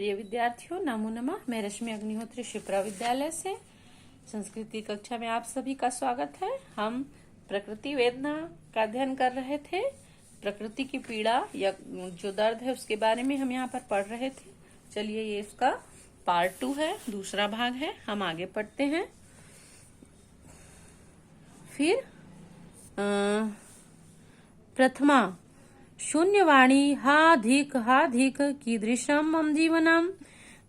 प्रिय विद्यार्थियों, नमो नमः। मैं रश्मि अग्निहोत्री शिप्रा विद्यालय से संस्कृति कक्षा में आप सभी का स्वागत है। हम प्रकृति वेदना का अध्ययन कर रहे थे। प्रकृति की पीड़ा या जो दर्द है उसके बारे में हम यहाँ पर पढ़ रहे थे। चलिए, ये इसका पार्ट 2 है, दूसरा भाग है। हम आगे पढ़ते हैं। फिर प्रथमा शून्यवाणी हाधिक कीदृशं मम जीवनं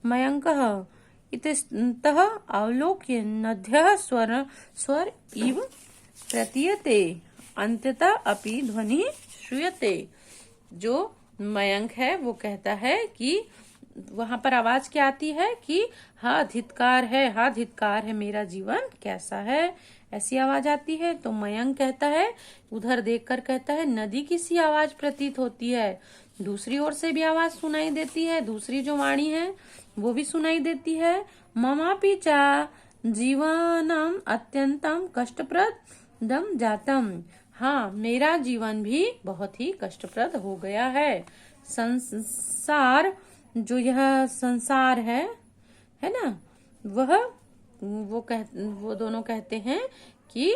मयंकः इतस्ततः अवलोक्य नद्यः स्वर इव प्रतीयते अंततः अपि ध्वनि श्रूयते। जो मयंक है वो कहता है कि वहां पर आवाज क्या आती है कि हा धिक्कार है मेरा जीवन कैसा है, ऐसी आवाज आती है। तो मयंक कहता है, उधर देखकर कहता है नदी की सी आवाज प्रतीत होती है। दूसरी ओर से भी आवाज सुनाई देती है, दूसरी जो वाणी है वो भी सुनाई देती है। ममापि चा जीवनम अत्यंतम कष्टप्रदम जातम। हाँ, मेरा जीवन भी बहुत ही कष्टप्रद हो गया है। संसार, जो यह संसार है ना, वो दोनों कहते हैं कि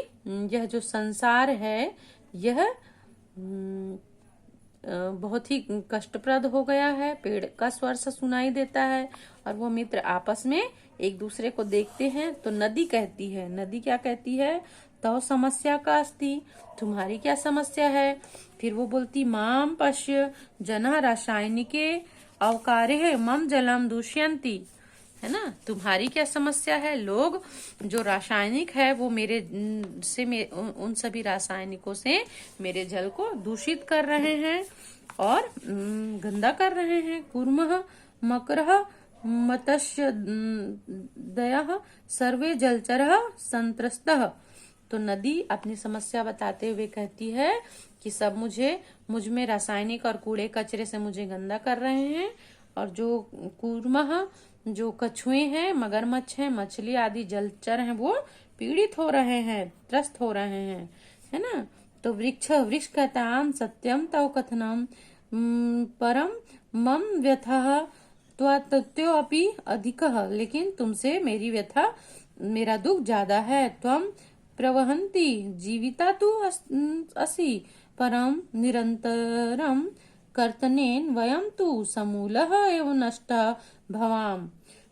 यह जो संसार है यह बहुत ही कष्टप्रद हो गया है। पेड़ का स्वर सा सुनाई देता है और वो मित्र आपस में एक दूसरे को देखते हैं। तो नदी कहती है, नदी क्या कहती है? तो समस्या का अस्ति, तुम्हारी क्या समस्या है? फिर वो बोलती माम पश्य जना रासायनिके अवकारे मम जलम दूषयन्ति, है ना। तुम्हारी क्या समस्या है? लोग जो रासायनिक है वो उन सभी रासायनिकों से मेरे जल को दूषित कर रहे हैं और गंदा कर रहे हैं। कूर्मः मकरः मत्स्य दयः सर्वे जलचरः संत्रस्तः। तो नदी अपनी समस्या बताते हुए कहती है कि सब मुझ में रासायनिक और कूड़े कचरे से मुझे गंदा कर रहे हैं। और जो कूर्मः, जो कछुए हैं, मगरमच्छ हैं, मछली आदि जलचर हैं, वो पीड़ित हो रहे हैं, त्रस्त हो रहे हैं, है ना। तो वृक्ष कहताम सत्यम तव कथनम परम मम व्यथा त्वत्यो अपि अधिकः। लेकिन तुमसे मेरी व्यथा, मेरा दुख ज्यादा है। त्वम प्रवहन्ति जीविता तु असि परम निरंतरम कर्तनेन वयम तु समूलः एव नष्टः भवाम।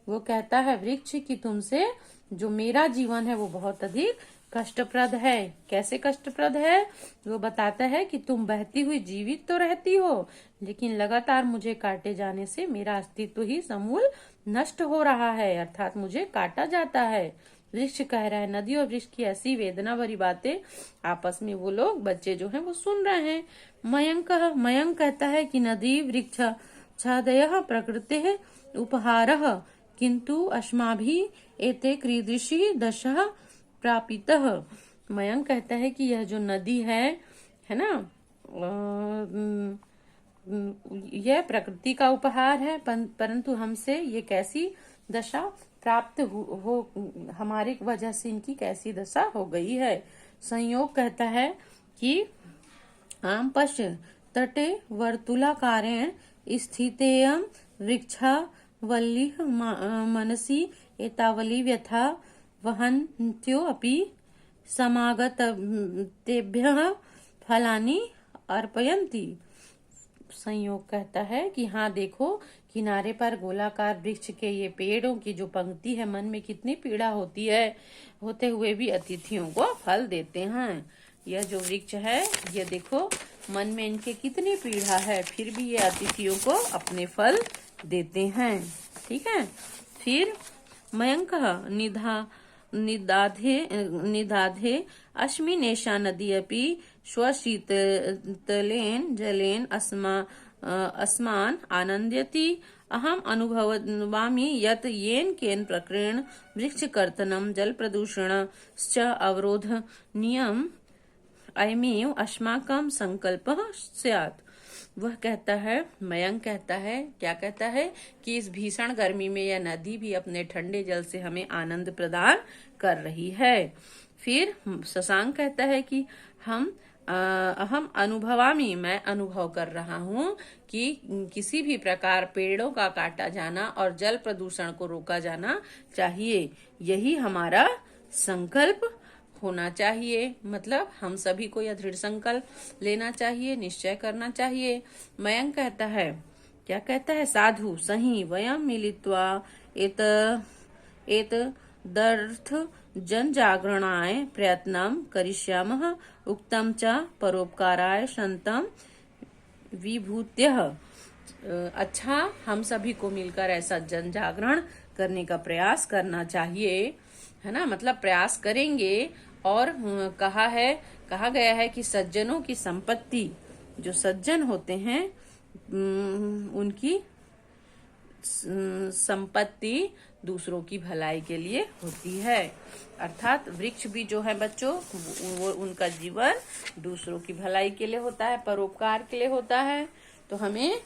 वो कहता है वृक्ष की तुमसे जो मेरा जीवन है वो बहुत अधिक कष्टप्रद है। कैसे कष्टप्रद है? वो बताता है कि तुम बहती हुई जीवित तो रहती हो, लेकिन लगातार मुझे काटे जाने से मेरा अस्तित्व ही समूल नष्ट हो रहा है, अर्थात मुझे काटा जाता है। वृक्ष कह रहा है, नदी और वृक्ष की ऐसी वेदना भरी बातें आपस में वो लोग बच्चे जो हैं वो सुन रहे हैं। मयंक कहता है कि नदी वृक्ष छादयः प्रकृतेः उपहारः किंतु अस्माभिः एते कीदृशी दशा प्रापितः। मयंक कहता है कि यह जो नदी है ना, यह प्रकृति का उपहार है, परंतु हमसे ये कैसी दशा प्राप्त हो हमारी वजह से इनकी कैसी दशा हो गई है। संयोग कहता है कि आम पश्य तटे वर्तुलाकारेण स्थितेयं वृक्षावलिः मनसि एतावली व्यथा वहन्त्यो अपि समागतेभ्यः फलानि अर्पयन्ति। संयोग कहता है कि हाँ देखो, किनारे पर गोलाकार वृक्ष के ये पेड़ों की जो पंक्ति है, मन में कितनी पीड़ा होती है, होते हुए भी अतिथियों को फल देते हैं। यह जो वृक्ष है, ये देखो मन में इनके कितनी पीड़ा है, फिर भी ये अतिथियों को अपने फल देते हैं। ठीक है। फिर मयंक निदाधे अश्मिनेशा नदी अपि स्वशीतलेन जलेन अस्मान् आनंदयति। अहम अनुभवामि यत् येन केन प्रकारेण वृक्षकर्तनं जल प्रदूषणश्च अवरोधनीयम् अयमेव अस्माकं संकल्पः स्यात्। वह कहता है, मयंक कहता है, क्या कहता है कि इस भीषण गर्मी में यह नदी भी अपने ठंडे जल से हमें आनंद प्रदान कर रही है। फिर शशांक कहता है कि हम अहम अनुभवामि, मैं अनुभव कर रहा हूँ कि किसी भी प्रकार पेड़ों का काटा जाना और जल प्रदूषण को रोका जाना चाहिए। यही हमारा संकल्प होना चाहिए। मतलब हम सभी को यह दृढ़ संकल्प लेना चाहिए, निश्चय करना चाहिए। मयंक कहता है, क्या कहता है? साधु सही वयम मिलित्वा एत एतदर्थ जन जागरणाय प्रयत्नं करिष्यामः। उक्तं च परोपकाराय सन्तं विभूत्यः। अच्छा, हम सभी को मिलकर ऐसा जन जागरण करने का प्रयास करना चाहिए, है ना। मतलब प्रयास करेंगे। और कहा गया है कि सज्जनों की संपत्ति, जो सज्जन होते हैं उनकी संपत्ति दूसरों की भलाई के लिए होती है। अर्थात वृक्ष भी जो है बच्चों, वो उनका जीवन दूसरों की भलाई के लिए होता है, परोपकार के लिए होता है। तो हमें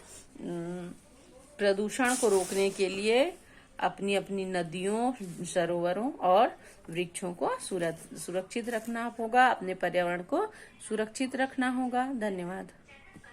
प्रदूषण को रोकने के लिए अपनी अपनी नदियों, सरोवरों और वृक्षों को सुरक्षित रखना होगा, अपने पर्यावरण को सुरक्षित रखना होगा। धन्यवाद।